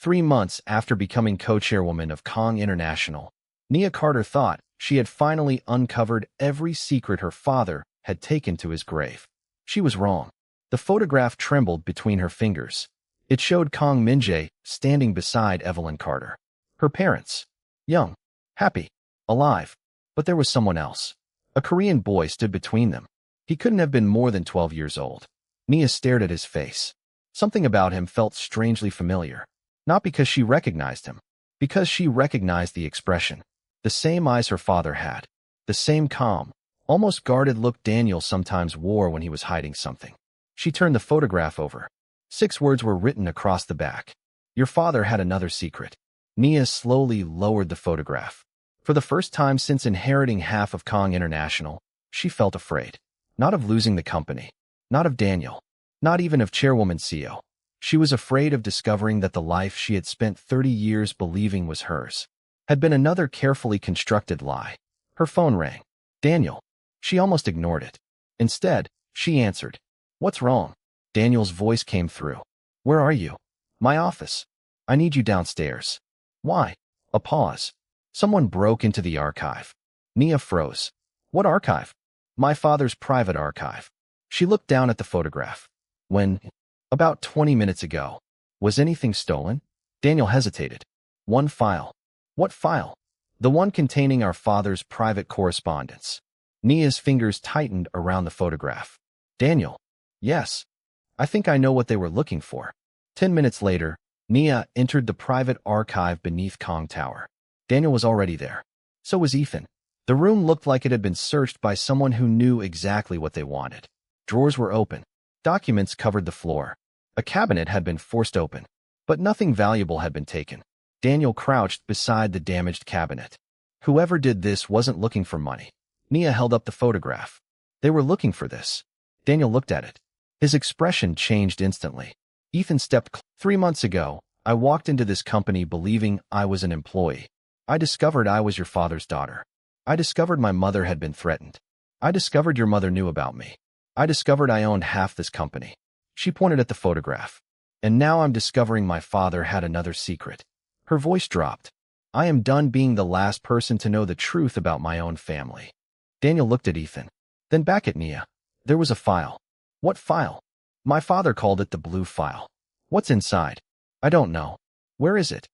3 months after becoming co-chairwoman of Kang International, Nia Carter thought she had finally uncovered every secret her father had taken to his grave. She was wrong. The photograph trembled between her fingers. It showed Kang Min-Jae standing beside Evelyn Carter. Her parents. Young, happy, alive. But there was someone else. A Korean boy stood between them. He couldn't have been more than 12 years old. Nia stared at his face. Something about him felt strangely familiar. Not because she recognized him. Because she recognized the expression. The same eyes her father had. The same calm, almost guarded look Daniel sometimes wore when he was hiding something. She turned the photograph over. 6 words were written across the back. Your father had another secret. Nia slowly lowered the photograph. For the first time since inheriting half of Kang International, she felt afraid. Not of losing the company. Not of Daniel. Not even of Chairwoman CEO. She was afraid of discovering that the life she had spent 30 years believing was hers had been another carefully constructed lie. Her phone rang. Daniel. She almost ignored it. Instead, she answered. What's wrong? Daniel's voice came through. Where are you? My office. I need you downstairs. Why? A pause. Someone broke into the archive. Nia froze. What archive? My father's private archive. She looked down at the photograph. When? About 20 minutes ago. Was anything stolen? Daniel hesitated. One file. What file? The one containing our father's private correspondence. Nia's fingers tightened around the photograph. Daniel. Yes. I think I know what they were looking for. 10 minutes later, Nia entered the private archive beneath Kang Tower. Daniel was already there. So was Ethan. The room looked like it had been searched by someone who knew exactly what they wanted. Drawers were open. Documents covered the floor. A cabinet had been forced open. But nothing valuable had been taken. Daniel crouched beside the damaged cabinet. Whoever did this wasn't looking for money. Nia held up the photograph. They were looking for this. Daniel looked at it. His expression changed instantly. Ethan stepped 3 months ago. I walked into this company believing I was an employee. I discovered I was your father's daughter. I discovered my mother had been threatened. I discovered your mother knew about me. I discovered I owned half this company. She pointed at the photograph. And now I'm discovering my father had another secret. Her voice dropped. I am done being the last person to know the truth about my own family. Daniel looked at Ethan. Then back at Nia. There was a file. What file? My father called it the blue file. What's inside? I don't know. Where is it?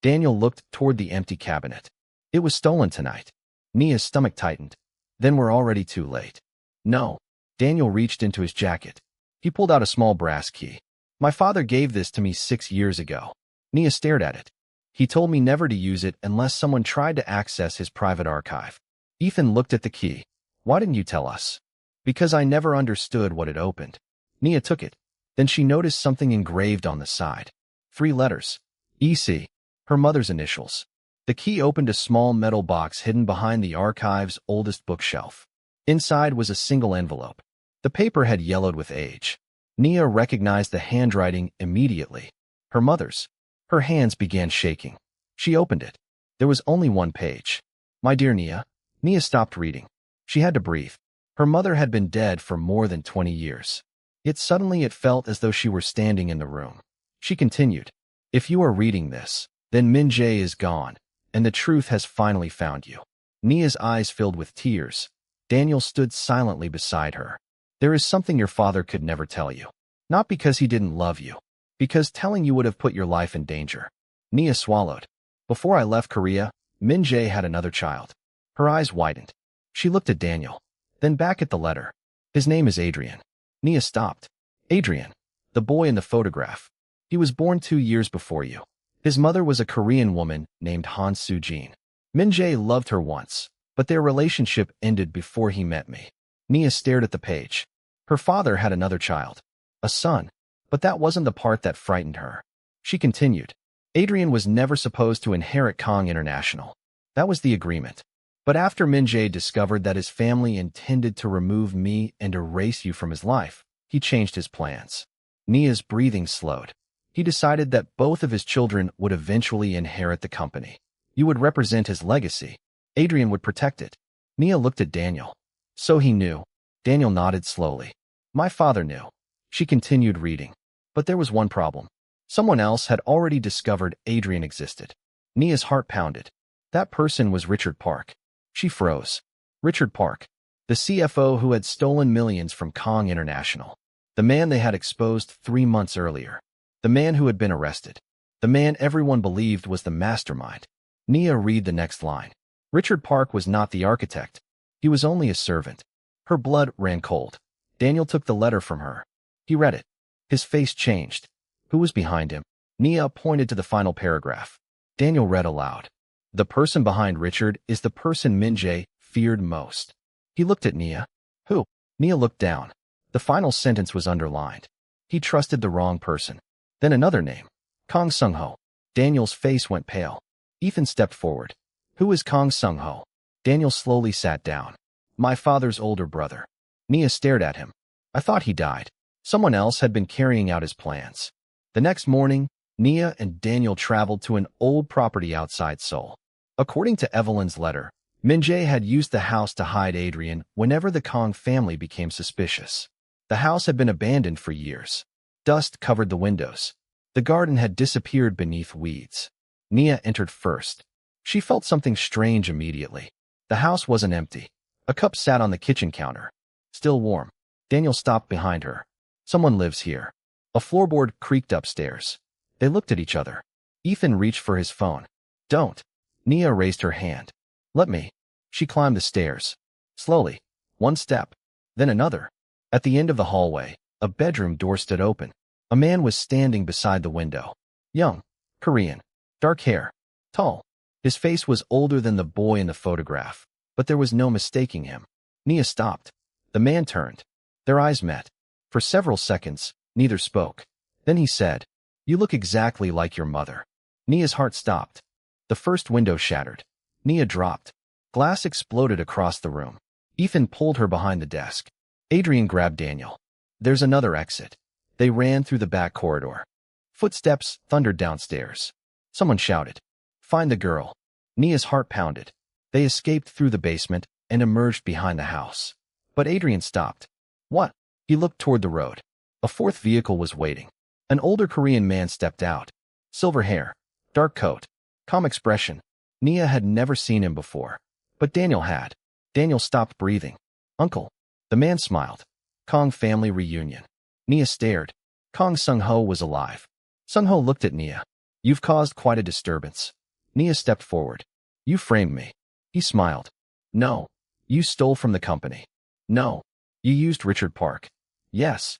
Daniel looked toward the empty cabinet. It was stolen tonight. Nia's stomach tightened. Then we're already too late. No. Daniel reached into his jacket. He pulled out a small brass key. My father gave this to me 6 years ago. Nia stared at it. He told me never to use it unless someone tried to access his private archive. Ethan looked at the key. Why didn't you tell us? Because I never understood what it opened. Nia took it. Then she noticed something engraved on the side. 3 letters. EC. Her mother's initials. The key opened a small metal box hidden behind the archive's oldest bookshelf. Inside was a single envelope. The paper had yellowed with age. Nia recognized the handwriting immediately. Her mother's. Her hands began shaking. She opened it. There was only one page. My dear Nia. Nia stopped reading. She had to breathe. Her mother had been dead for more than 20 years. Yet suddenly it felt as though she were standing in the room. She continued. If you are reading this, then Min-Jae is gone, and the truth has finally found you. Nia's eyes filled with tears. Daniel stood silently beside her. There is something your father could never tell you. Not because he didn't love you. Because telling you would have put your life in danger. Nia swallowed. Before I left Korea, Min-Jae had another child. Her eyes widened. She looked at Daniel. Then back at the letter. His name is Adrian. Nia stopped. Adrian. The boy in the photograph. He was born 2 years before you. His mother was a Korean woman named Han Soo-jin. Min-Jae loved her once, but their relationship ended before he met me. Nia stared at the page. Her father had another child. A son. But that wasn't the part that frightened her. She continued. Adrian was never supposed to inherit Kang International. That was the agreement. But after Min-Jae discovered that his family intended to remove me and erase you from his life, he changed his plans. Nia's breathing slowed. He decided that both of his children would eventually inherit the company. You would represent his legacy. Adrian would protect it. Nia looked at Daniel. So he knew. Daniel nodded slowly. My father knew. She continued reading. But there was one problem. Someone else had already discovered Adrian existed. Nia's heart pounded. That person was Richard Park. She froze. Richard Park, the CFO who had stolen millions from Kang International. The man they had exposed 3 months earlier. The man who had been arrested. The man everyone believed was the mastermind. Nia read the next line. Richard Park was not the architect. He was only a servant. Her blood ran cold. Daniel took the letter from her. He read it. His face changed. Who was behind him? Nia pointed to the final paragraph. Daniel read aloud. The person behind Richard is the person Min-Jae feared most. He looked at Nia. Who? Nia looked down. The final sentence was underlined. He trusted the wrong person. Then another name. Kang Sung-ho. Daniel's face went pale. Ethan stepped forward. Who is Kang Sung-ho? Daniel slowly sat down. My father's older brother. Nia stared at him. I thought he died. Someone else had been carrying out his plans. The next morning, Nia and Daniel traveled to an old property outside Seoul. According to Evelyn's letter, Min-Jae had used the house to hide Adrian whenever the Kang family became suspicious. The house had been abandoned for years. Dust covered the windows. The garden had disappeared beneath weeds. Nia entered first. She felt something strange immediately. The house wasn't empty. A cup sat on the kitchen counter. Still warm. Daniel stopped behind her. Someone lives here. A floorboard creaked upstairs. They looked at each other. Ethan reached for his phone. Don't. Nia raised her hand. Let me. She climbed the stairs. Slowly. One step. Then another. At the end of the hallway, a bedroom door stood open. A man was standing beside the window. Young. Korean. Dark hair. Tall. His face was older than the boy in the photograph, but there was no mistaking him. Nia stopped. The man turned. Their eyes met. For several seconds, neither spoke. Then he said, You look exactly like your mother. Nia's heart stopped. The first window shattered. Nia dropped. Glass exploded across the room. Ethan pulled her behind the desk. Adrian grabbed Daniel. There's another exit. They ran through the back corridor. Footsteps thundered downstairs. Someone shouted, Find the girl. Nia's heart pounded. They escaped through the basement and emerged behind the house. But Adrian stopped. What? He looked toward the road. A fourth vehicle was waiting. An older Korean man stepped out. Silver hair. Dark coat. Calm expression. Nia had never seen him before. But Daniel had. Daniel stopped breathing. Uncle. The man smiled. Kang family reunion. Nia stared. Kang Sung-ho was alive. Sung-ho looked at Nia. You've caused quite a disturbance. Nia stepped forward. You framed me. He smiled. No. You stole from the company. No. You used Richard Park. Yes.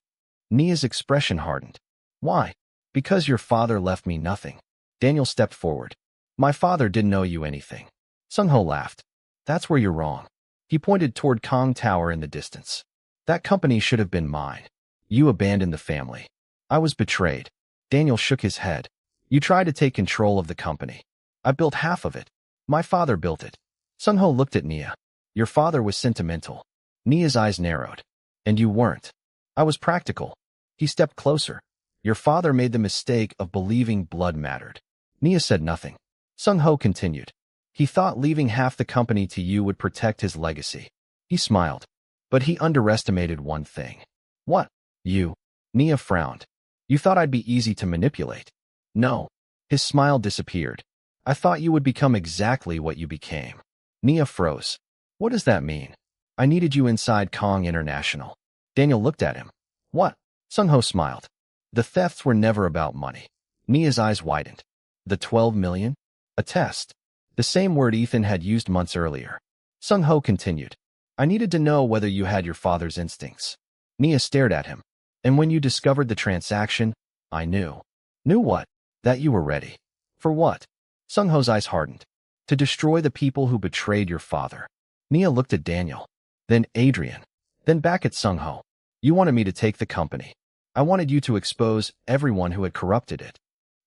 Nia's expression hardened. Why? Because your father left me nothing. Daniel stepped forward. My father didn't owe you anything. Sung-ho laughed. That's where you're wrong. He pointed toward Kang Tower in the distance. That company should have been mine. You abandoned the family. I was betrayed. Daniel shook his head. You tried to take control of the company. I built half of it. My father built it. Sung-ho looked at Nia. Your father was sentimental. Nia's eyes narrowed. And you weren't. I was practical. He stepped closer. Your father made the mistake of believing blood mattered. Nia said nothing. Sung-ho continued. He thought leaving half the company to you would protect his legacy. He smiled. But he underestimated one thing. What? You. Nia frowned. You thought I'd be easy to manipulate. No. His smile disappeared. I thought you would become exactly what you became. Nia froze. What does that mean? I needed you inside Kang International. Daniel looked at him. What? Sung-ho smiled. The thefts were never about money. Nia's eyes widened. The 12 million? A test. The same word Ethan had used months earlier. Sung-ho continued. I needed to know whether you had your father's instincts. Nia stared at him. And when you discovered the transaction, I knew. Knew what? That you were ready. For what? Sung-ho's eyes hardened. To destroy the people who betrayed your father. Nia looked at Daniel. Then Adrian. Then back at Sung-ho. You wanted me to take the company. I wanted you to expose everyone who had corrupted it.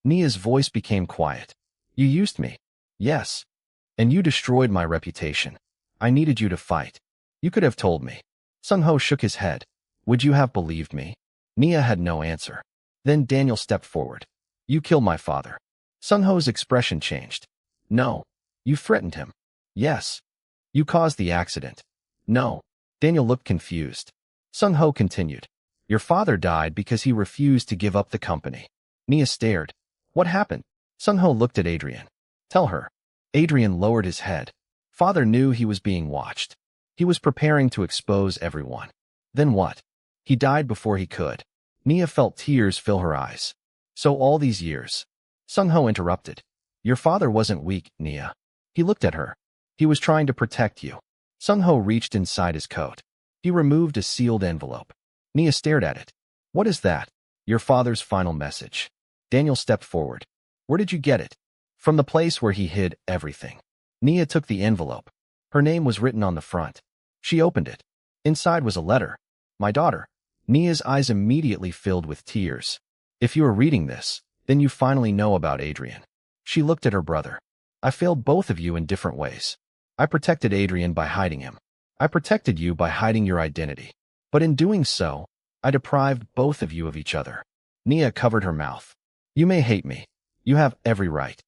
Nia's voice became quiet. You used me. Yes. And you destroyed my reputation. I needed you to fight. You could have told me. Sung-ho shook his head. Would you have believed me? Nia had no answer. Then Daniel stepped forward. You killed my father. Sung-ho's expression changed. No. You threatened him. Yes. You caused the accident. No. Daniel looked confused. Sung-ho continued. Your father died because he refused to give up the company. Nia stared. What happened? Sung-ho looked at Adrian. Tell her. Adrian lowered his head. Father knew he was being watched. He was preparing to expose everyone. Then what? He died before he could. Nia felt tears fill her eyes. So all these years. Sung-ho interrupted. Your father wasn't weak, Nia. He looked at her. He was trying to protect you. Sung-ho reached inside his coat. He removed a sealed envelope. Nia stared at it. What is that? Your father's final message. Daniel stepped forward. Where did you get it? From the place where he hid everything. Nia took the envelope. Her name was written on the front. She opened it. Inside was a letter. My daughter. Nia's eyes immediately filled with tears. If you are reading this, then you finally know about Adrian. She looked at her brother. I failed both of you in different ways. I protected Adrian by hiding him. I protected you by hiding your identity. But in doing so, I deprived both of you of each other. Nia covered her mouth. You may hate me. You have every right.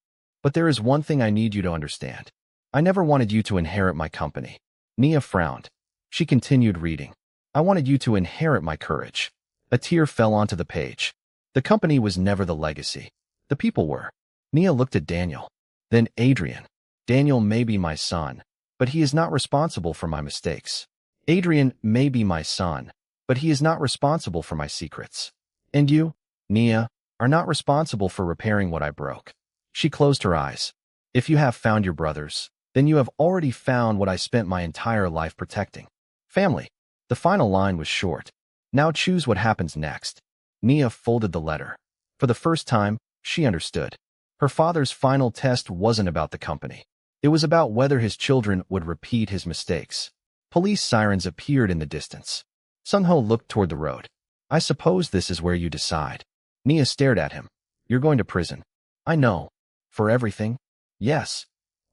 But there is one thing I need you to understand. I never wanted you to inherit my company. Nia frowned. She continued reading. I wanted you to inherit my courage. A tear fell onto the page. The company was never the legacy. The people were. Nia looked at Daniel. Then Adrian. Daniel may be my son, but he is not responsible for my mistakes. Adrian may be my son, but he is not responsible for my secrets. And you, Nia, are not responsible for repairing what I broke. She closed her eyes. If you have found your brothers, then you have already found what I spent my entire life protecting. Family. The final line was short. Now choose what happens next. Nia folded the letter. For the first time, she understood. Her father's final test wasn't about the company. It was about whether his children would repeat his mistakes. Police sirens appeared in the distance. Sung-ho looked toward the road. I suppose this is where you decide. Nia stared at him. You're going to prison. I know. For everything? Yes.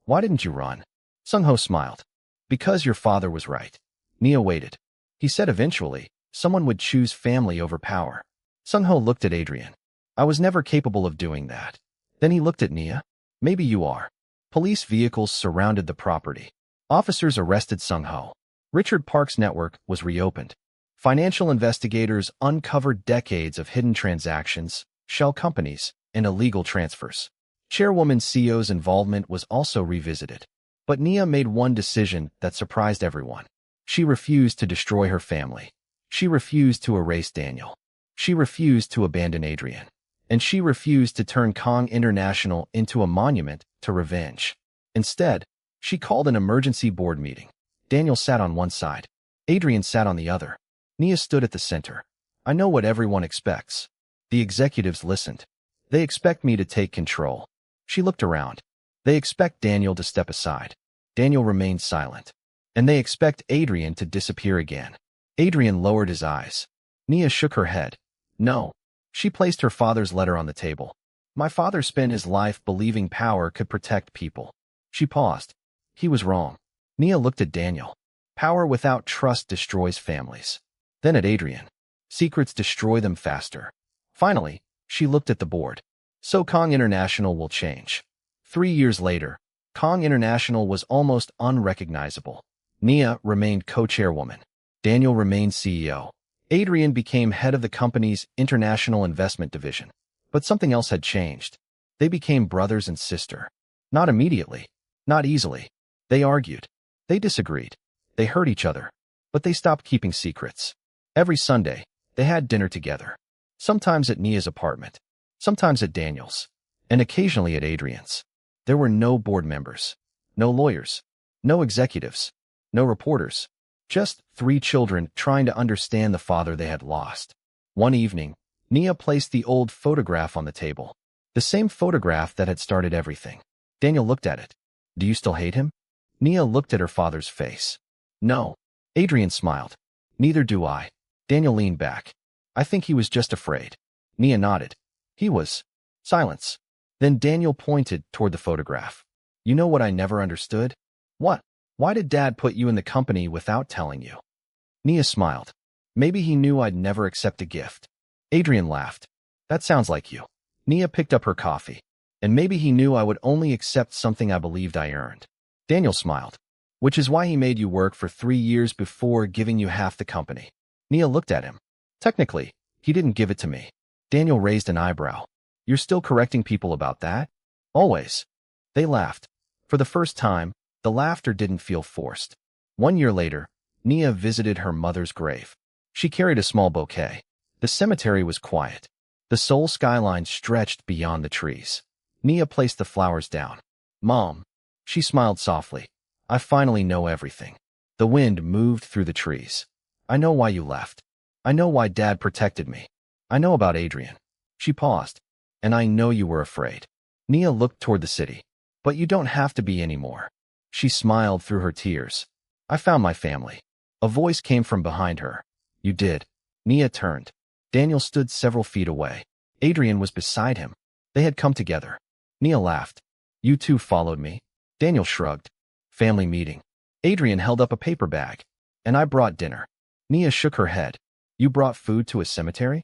Why didn't you run? Sung-ho smiled. Because your father was right. Nia waited. He said eventually, someone would choose family over power. Sung-ho looked at Adrian. I was never capable of doing that. Then he looked at Nia. Maybe you are. Police vehicles surrounded the property. Officers arrested Sung-ho. Richard Park's network was reopened. Financial investigators uncovered decades of hidden transactions, shell companies, and illegal transfers. Chairwoman CEO's involvement was also revisited. But Nia made one decision that surprised everyone. She refused to destroy her family. She refused to erase Daniel. She refused to abandon Adrian. And she refused to turn Kang International into a monument to revenge. Instead, she called an emergency board meeting. Daniel sat on one side. Adrian sat on the other. Nia stood at the center. I know what everyone expects. The executives listened. They expect me to take control. She looked around. They expect Daniel to step aside. Daniel remained silent. And they expect Adrian to disappear again. Adrian lowered his eyes. Nia shook her head. No. She placed her father's letter on the table. My father spent his life believing power could protect people. She paused. He was wrong. Nia looked at Daniel. Power without trust destroys families. Then at Adrian. Secrets destroy them faster. Finally, she looked at the board. So Kang International will change. 3 years later, Kang International was almost unrecognizable. Nia remained co-chairwoman. Daniel remained CEO. Adrian became head of the company's international investment division. But something else had changed. They became brothers and sister. Not immediately. Not easily. They argued. They disagreed. They hurt each other. But they stopped keeping secrets. Every Sunday, they had dinner together. Sometimes at Nia's apartment. Sometimes at Daniel's. And occasionally at Adrian's. There were no board members. No lawyers. No executives. No reporters. Just 3 children trying to understand the father they had lost. One evening, Nia placed the old photograph on the table. The same photograph that had started everything. Daniel looked at it. Do you still hate him? Nia looked at her father's face. No. Adrian smiled. Neither do I. Daniel leaned back. I think he was just afraid. Nia nodded. He was. Silence. Then Daniel pointed toward the photograph. You know what I never understood? What? Why did Dad put you in the company without telling you? Nia smiled. Maybe he knew I'd never accept a gift. Adrian laughed. That sounds like you. Nia picked up her coffee. And maybe he knew I would only accept something I believed I earned. Daniel smiled. Which is why he made you work for 3 years before giving you half the company. Nia looked at him. Technically, he didn't give it to me. Daniel raised an eyebrow. You're still correcting people about that? Always. They laughed. For the first time, the laughter didn't feel forced. 1 year later, Nia visited her mother's grave. She carried a small bouquet. The cemetery was quiet. The Seoul skyline stretched beyond the trees. Nia placed the flowers down. Mom. She smiled softly. I finally know everything. The wind moved through the trees. I know why you left. I know why Dad protected me. I know about Adrian. She paused. And I know you were afraid. Nia looked toward the city. But you don't have to be anymore. She smiled through her tears. I found my family. A voice came from behind her. You did. Nia turned. Daniel stood several feet away. Adrian was beside him. They had come together. Nia laughed. You too followed me. Daniel shrugged. Family meeting. Adrian held up a paper bag. And I brought dinner. Nia shook her head. You brought food to a cemetery?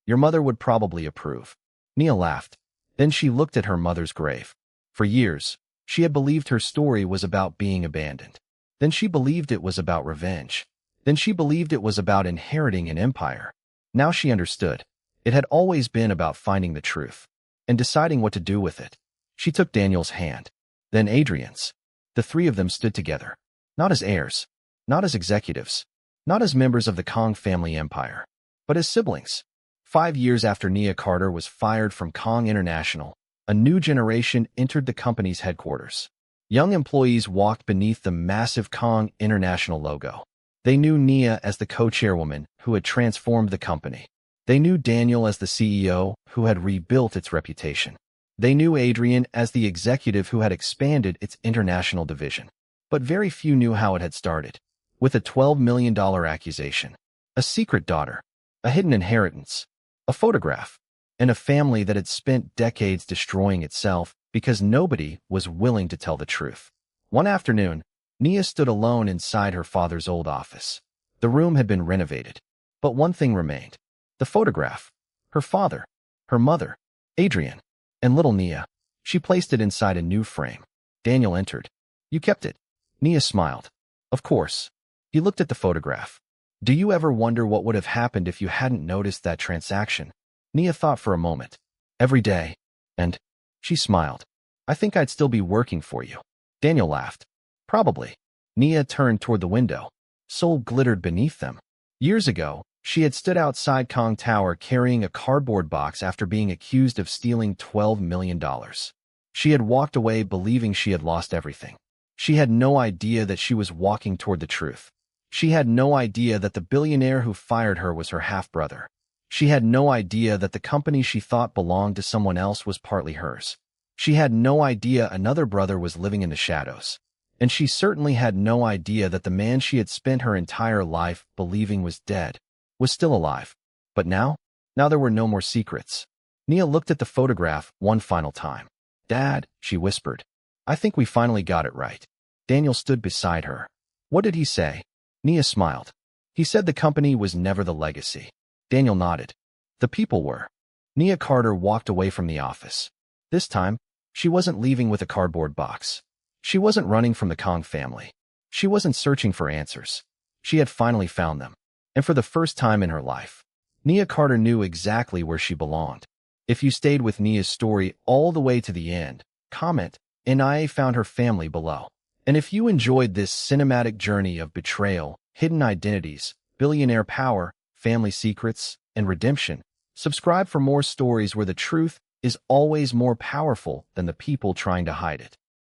Your mother would probably approve. Nia laughed. Then she looked at her mother's grave. For years, she had believed her story was about being abandoned. Then she believed it was about revenge. Then she believed it was about inheriting an empire. Now she understood. It had always been about finding the truth and deciding what to do with it. She took Daniel's hand, then Adrian's. The three of them stood together, not as heirs, not as executives, not as members of the Kang family empire, but as siblings. 5 years after Nia Carter was fired from Kang International, a new generation entered the company's headquarters. Young employees walked beneath the massive Kang International logo. They knew Nia as the co-chairwoman who had transformed the company. They knew Daniel as the CEO who had rebuilt its reputation. They knew Adrian as the executive who had expanded its international division. But very few knew how it had started. With a $12 million accusation, a secret daughter, a hidden inheritance, a photograph, and a family that had spent decades destroying itself because nobody was willing to tell the truth. One afternoon, Nia stood alone inside her father's old office. The room had been renovated, but one thing remained. The photograph. Her father, her mother, Adrian, and little Nia. She placed it inside a new frame. Daniel entered. You kept it. Nia smiled. Of course. He looked at the photograph. Do you ever wonder what would have happened if you hadn't noticed that transaction? Nia thought for a moment. Every day. And she smiled. I think I'd still be working for you. Daniel laughed. Probably. Nia turned toward the window. Seoul glittered beneath them. Years ago, she had stood outside Kang Tower carrying a cardboard box after being accused of stealing $12 million. She had walked away believing she had lost everything. She had no idea that she was walking toward the truth. She had no idea that the billionaire who fired her was her half-brother. She had no idea that the company she thought belonged to someone else was partly hers. She had no idea another brother was living in the shadows. And she certainly had no idea that the man she had spent her entire life believing was dead was still alive. But now there were no more secrets. Nia looked at the photograph one final time. Dad, she whispered. I think we finally got it right. Daniel stood beside her. What did he say? Nia smiled. He said the company was never the legacy. Daniel nodded. The people were. Nia Carter walked away from the office. This time, she wasn't leaving with a cardboard box. She wasn't running from the Kang family. She wasn't searching for answers. She had finally found them. And for the first time in her life, Nia Carter knew exactly where she belonged. If you stayed with Nia's story all the way to the end, comment, Nia found her family below. And if you enjoyed this cinematic journey of betrayal, hidden identities, billionaire power, family secrets, and redemption, subscribe for more stories where the truth is always more powerful than the people trying to hide it.